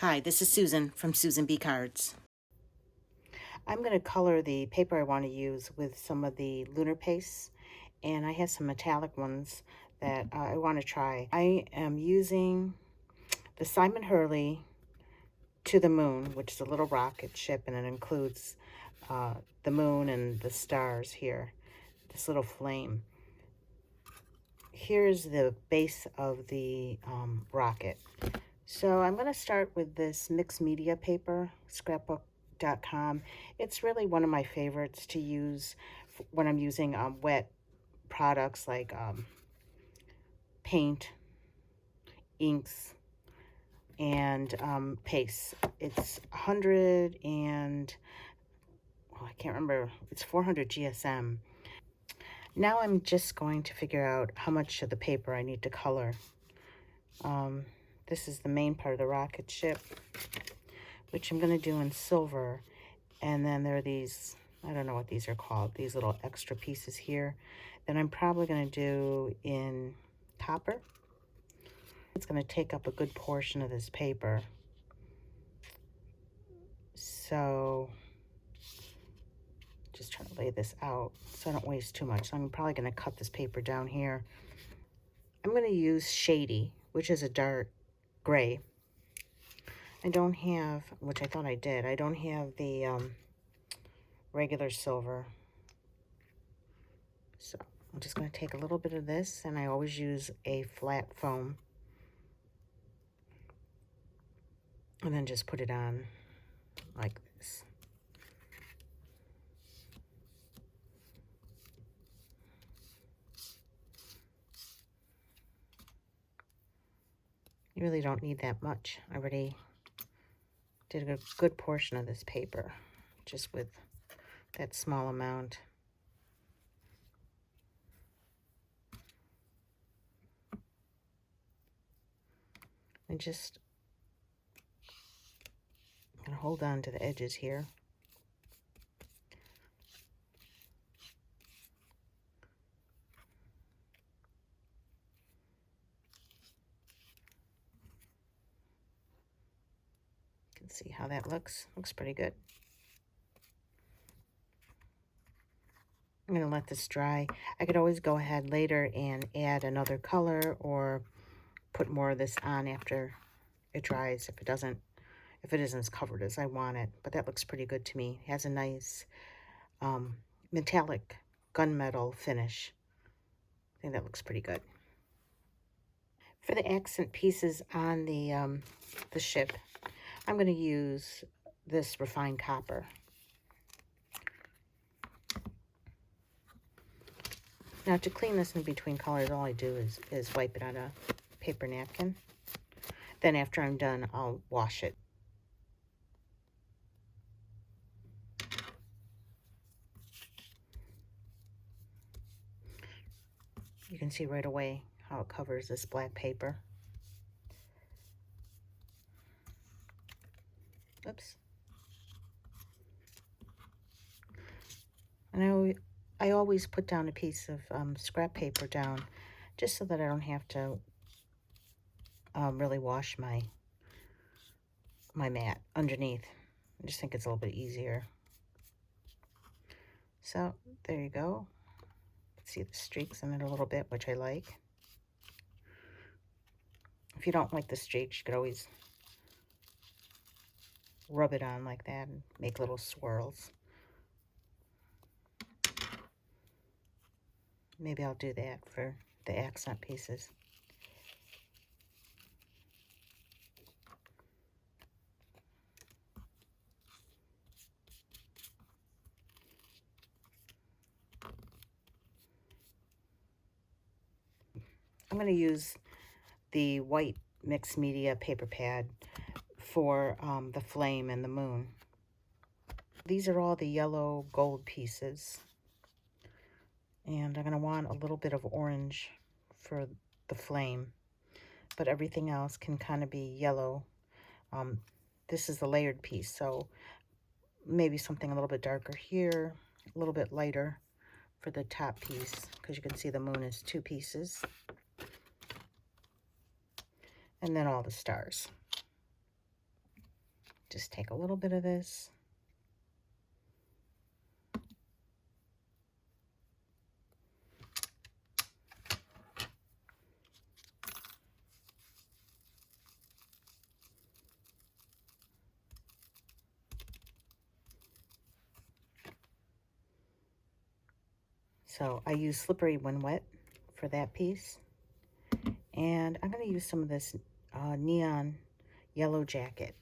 Hi, this is Susan from Susan B. Cards. I'm going to color the paper I want to use with some of the Lunar pastes, and I have some metallic ones that I want to try. I am using the Simon Hurley To the Moon, which is a little rocket ship, and it includes the moon and the stars here, this little flame. Here's the base of the rocket. So I'm going to start with this mixed media paper, Scrapbookcom. It's really one of my favorites to use when I'm using wet products like paint, inks, and pastes. It's 100 and, oh, I can't remember, it's 400 GSM. Now I'm just going to figure out how much of the paper I need to color. This is the main part of the rocket ship, which I'm going to do in silver. And then there are these, I don't know what these are called, these little extra pieces here that I'm probably going to do in copper. It's going to take up a good portion of this paper. So just trying to lay this out so I don't waste too much. So I'm probably going to cut this paper down here. I'm going to use Shady, which is a dark gray. I don't have, which I thought I did, I don't have the regular silver. So I'm just going to take a little bit of this, and I always use a flat foam. And then just put it on like this. You really don't need that much. I already did a good portion of this paper just with that small amount. And just gonna hold on to the edges here. You can see how that looks. Looks pretty good. I'm gonna let this dry. I could always go ahead later and add another color or put more of this on after it dries if it isn't as covered as I want it. But that looks pretty good to me. It has a nice metallic gunmetal finish. I think that looks pretty good. For the accent pieces on the ship, I'm going to use this refined copper. Now to clean this in between colors, all I do is wipe it on a paper napkin. Then after I'm done, I'll wash it. You can see right away how it covers this black paper. Oops. And I always put down a piece of scrap paper down just so that I don't have to really wash my mat underneath. I just think it's a little bit easier. So there you go. See the streaks in it a little bit, which I like. If you don't like the streaks, you could always rub it on like that and make little swirls. Maybe I'll do that for the accent pieces. I'm going to use the white mixed media paper pad for the flame and the moon. These are all the yellow gold pieces. And I'm going to want a little bit of orange for the flame. But everything else can kind of be yellow. This is the layered piece, so maybe something a little bit darker here, a little bit lighter for the top piece, because you can see the moon is 2 pieces. And then all the stars. Just take a little bit of this. So I use Slippery When Wet for that piece. And I'm going to use some of this neon yellow jacket.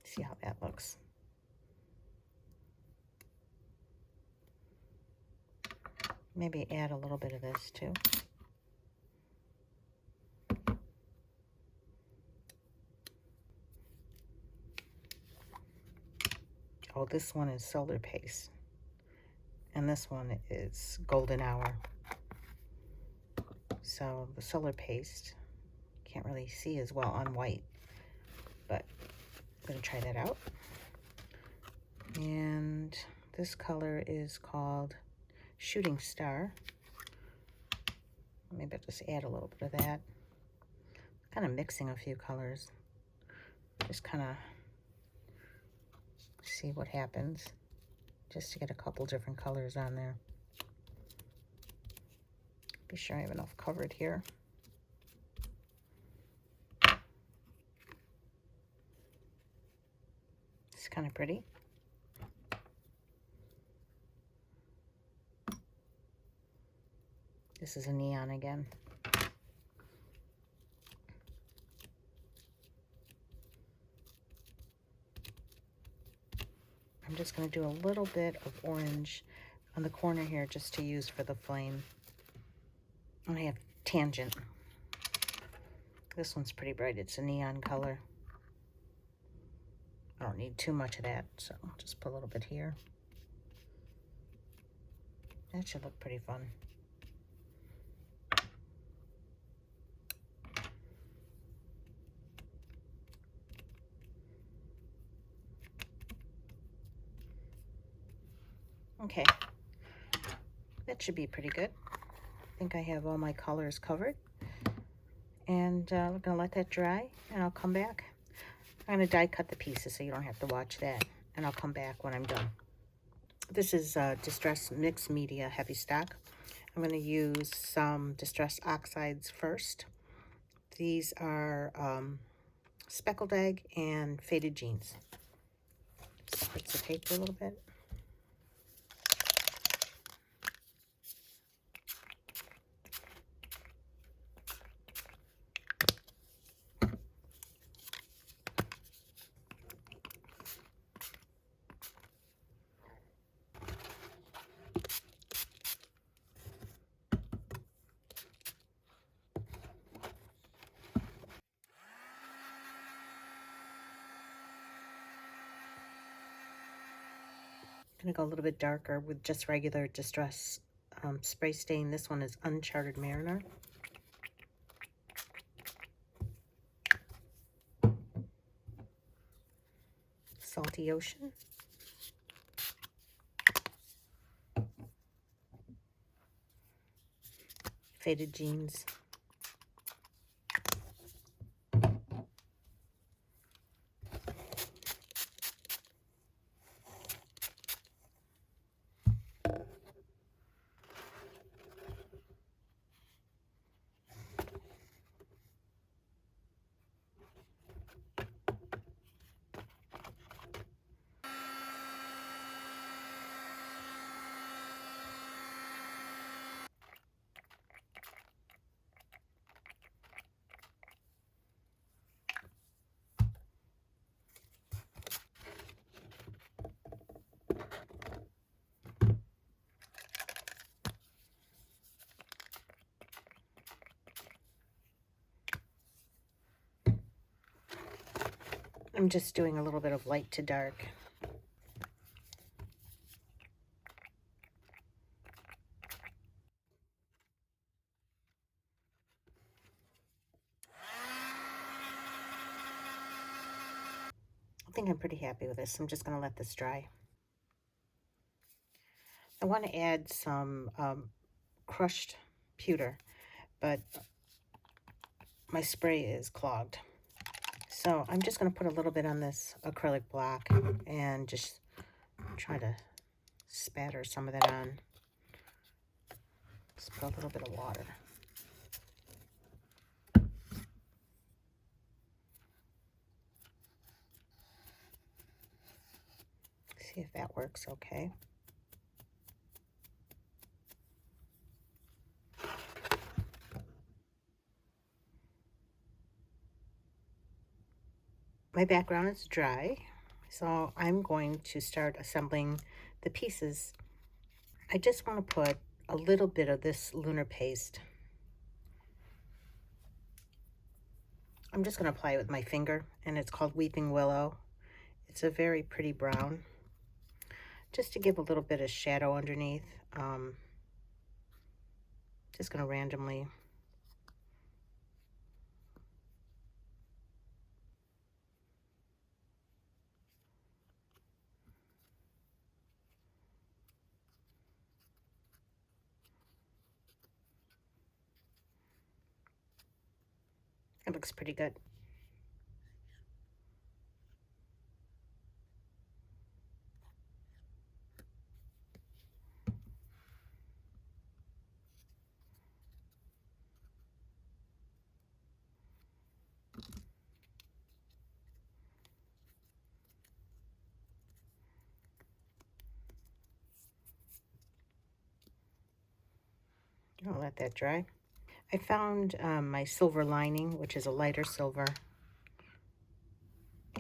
See how that looks. Maybe add a little bit of this too. Oh, this one is Solar Paste. And this one is Golden Hour. So the Solar Paste, can't really see as well on white, but I'm going to try that out. And this color is called Shooting Star. Maybe I'll just add a little bit of that. Kind of mixing a few colors. Just kind of see what happens. Just to get a couple different colors on there. Be sure I have enough covered here. It's kind of pretty. This is a neon again. I'm just going to do a little bit of orange on the corner here just to use for the flame. And I have Tangent. This one's pretty bright. It's a neon color. I don't need too much of that, so I'll just put a little bit here. That should look pretty fun. Okay, that should be pretty good. I think I have all my colors covered. And we're gonna let that dry and I'll come back. I'm gonna die cut the pieces so you don't have to watch that. And I'll come back when I'm done. This is Distress Mixed Media Heavystock. I'm gonna use some Distress Oxides first. These are Speckled Egg and Faded Jeans. Spritz the paper a little bit. I'm gonna go a little bit darker with just regular Distress spray stain. This one is Unchartered Mariner. Salty Ocean. Faded Jeans. I'm just doing a little bit of light to dark. I think I'm pretty happy with this. I'm just going to let this dry. I want to add some crushed pewter, but my spray is clogged. So I'm just going to put a little bit on this acrylic block and just try to spatter some of that on. Just put a little bit of water. See if that works okay. My background is dry, so I'm going to start assembling the pieces. I just want to put a little bit of this Lunar paste. I'm just going to apply it with my finger, and it's called Weeping Willow. It's a very pretty brown, just to give a little bit of shadow underneath. Just going to randomly. It looks pretty good. I'll let that dry. I found my silver lining, which is a lighter silver.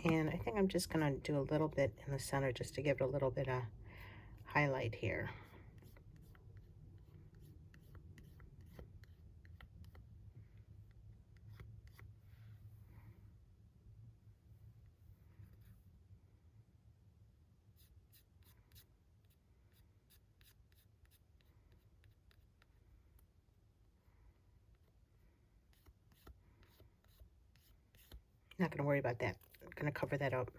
And I think I'm just going to do a little bit in the center just to give it a little bit of highlight here. Not going to worry about that. I'm going to cover that up.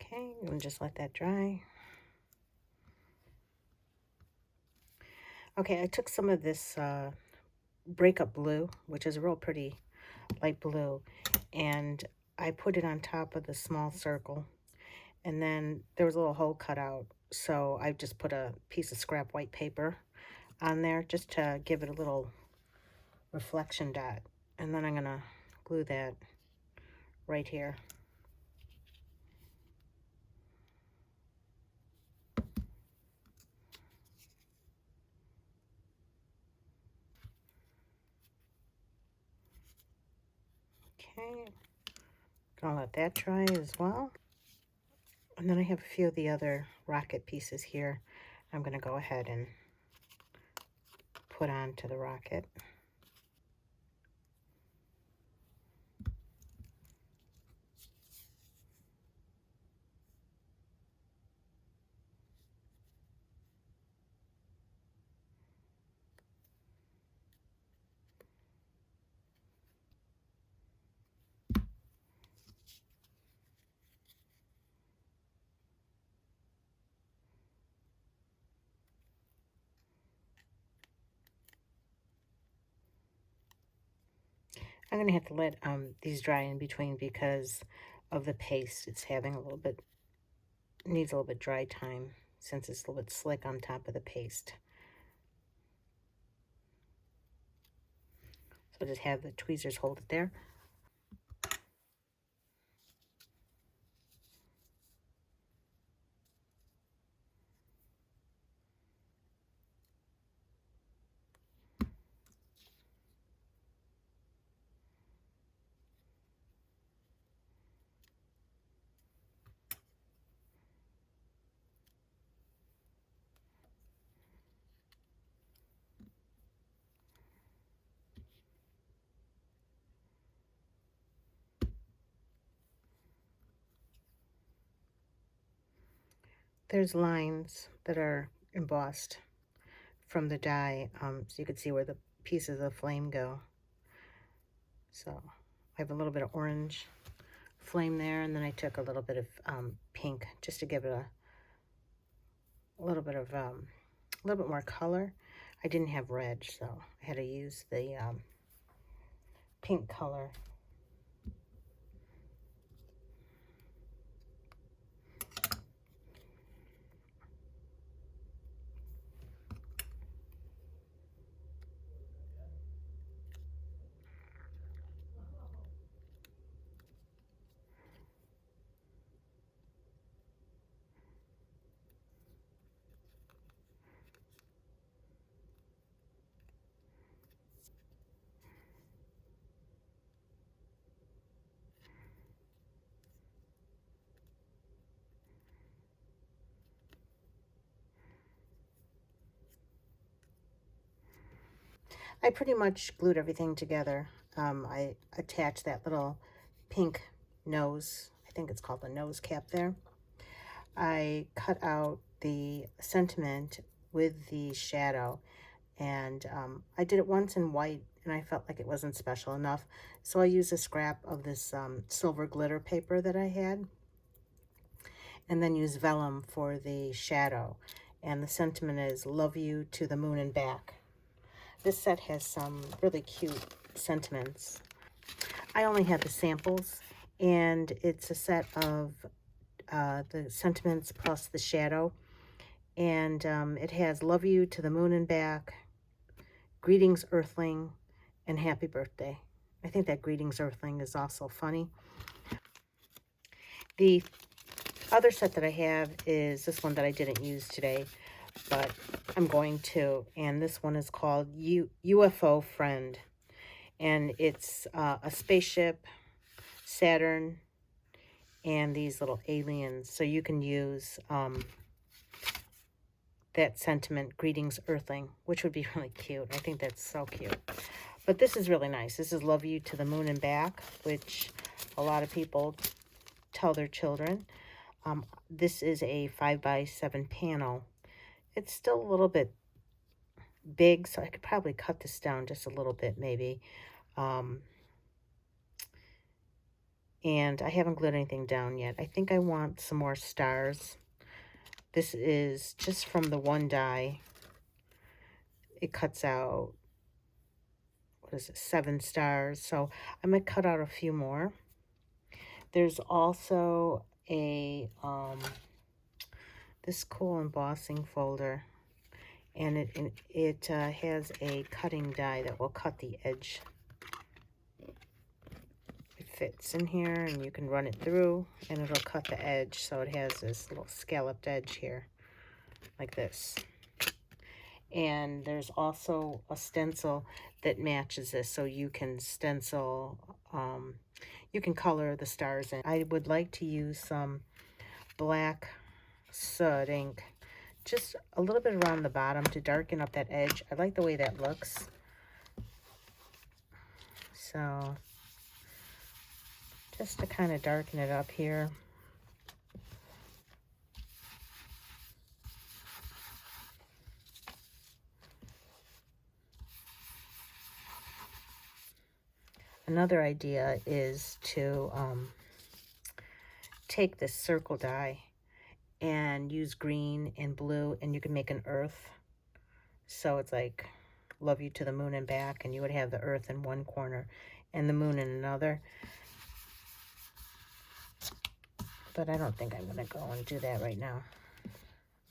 Okay, and just let that dry. Okay, I took some of this breakup blue, which is a real pretty light blue, and I put it on top of the small circle. And then there was a little hole cut out, so I just put a piece of scrap white paper on there just to give it a little reflection dot. And then I'm going to glue that right here. Okay, gonna let that dry as well. And then I have a few of the other rocket pieces here. I'm gonna go ahead and put onto the rocket. I'm going to have to let these dry in between because of the paste. It's having a little bit, needs a little bit dry time since it's a little bit slick on top of the paste. So just have the tweezers hold it there. There's lines that are embossed from the die, so you can see where the pieces of flame go. So I have a little bit of orange flame there, and then I took a little bit of pink just to give it a little bit of a little bit more color. I didn't have red, so I had to use the pink color. I pretty much glued everything together. I attached that little pink nose, I think it's called the nose cap there. I cut out the sentiment with the shadow, and I did it once in white, and I felt like it wasn't special enough, so I used a scrap of this silver glitter paper that I had, and then used vellum for the shadow. And the sentiment is "Love you to the moon and back." This set has some really cute sentiments. I only had the samples, and it's a set of the sentiments plus the shadow. And it has "Love you to the moon and back," "Greetings Earthling," and "Happy Birthday." I think that "Greetings Earthling" is also funny. The other set that I have is this one that I didn't use today, but I'm going to, and this one is called UFO Friend, and it's a spaceship, Saturn, and these little aliens. So you can use that sentiment, "Greetings Earthling," which would be really cute. I think that's so cute. But this is really nice. This is "Love you to the moon and back," which a lot of people tell their children. This is a 5x7 panel. It's still a little bit big, so I could probably cut this down just a little bit maybe. And I haven't glued anything down yet. I think I want some more stars. This is just from the one die. It cuts out, what is it, 7 stars. So I'm going to cut out a few more. There's also a this cool embossing folder, and it has a cutting die that will cut the edge. It fits in here, and you can run it through, and it'll cut the edge, so it has this little scalloped edge here, like this. And there's also a stencil that matches this, so you can stencil, you can color the stars in. I would like to use some black soot ink, just a little bit around the bottom to darken up that edge. I like the way that looks. So just to kind of darken it up here. Another idea is to take this circle die and use green and blue, and you can make an earth. So it's like "Love you to the moon and back," and you would have the earth in one corner and the moon in another. But I don't think I'm going to go and do that right now.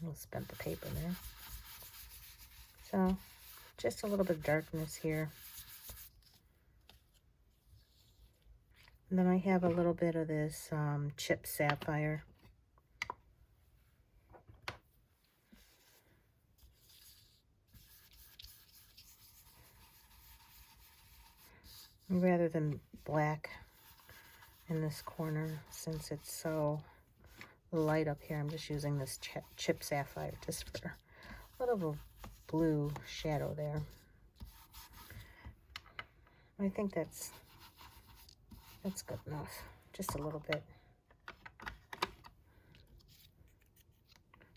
We'll spend the paper there. So just a little bit of darkness here. And then I have a little bit of this chip sapphire. Rather than black in this corner, since it's so light up here, I'm just using this chip sapphire just for a little blue shadow there. I think that's good enough, just a little bit.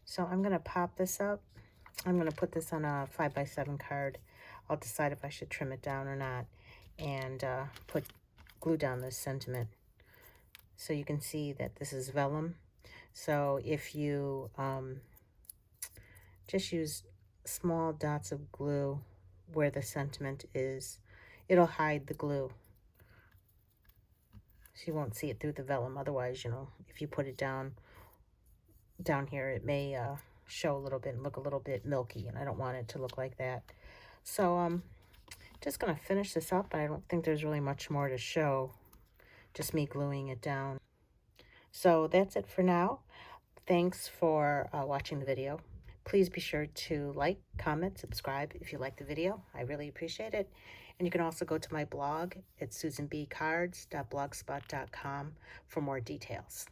So I'm going to pop this up. I'm going to put this on a 5x7 card. I'll decide if I should trim it down or not, and glue down this sentiment. So you can see that this is vellum. So if you just use small dots of glue where the sentiment is, it'll hide the glue. So you won't see it through the vellum. Otherwise, you know, if you put it down here, it may show a little bit and look a little bit milky, and I don't want it to look like that. So just gonna finish this up. I don't think there's really much more to show, just me gluing it down. So that's it for now. Thanks for watching the video. Please be sure to like, comment, subscribe if you like the video. I really appreciate it. And you can also go to my blog at susanbcards.blogspot.com for more details.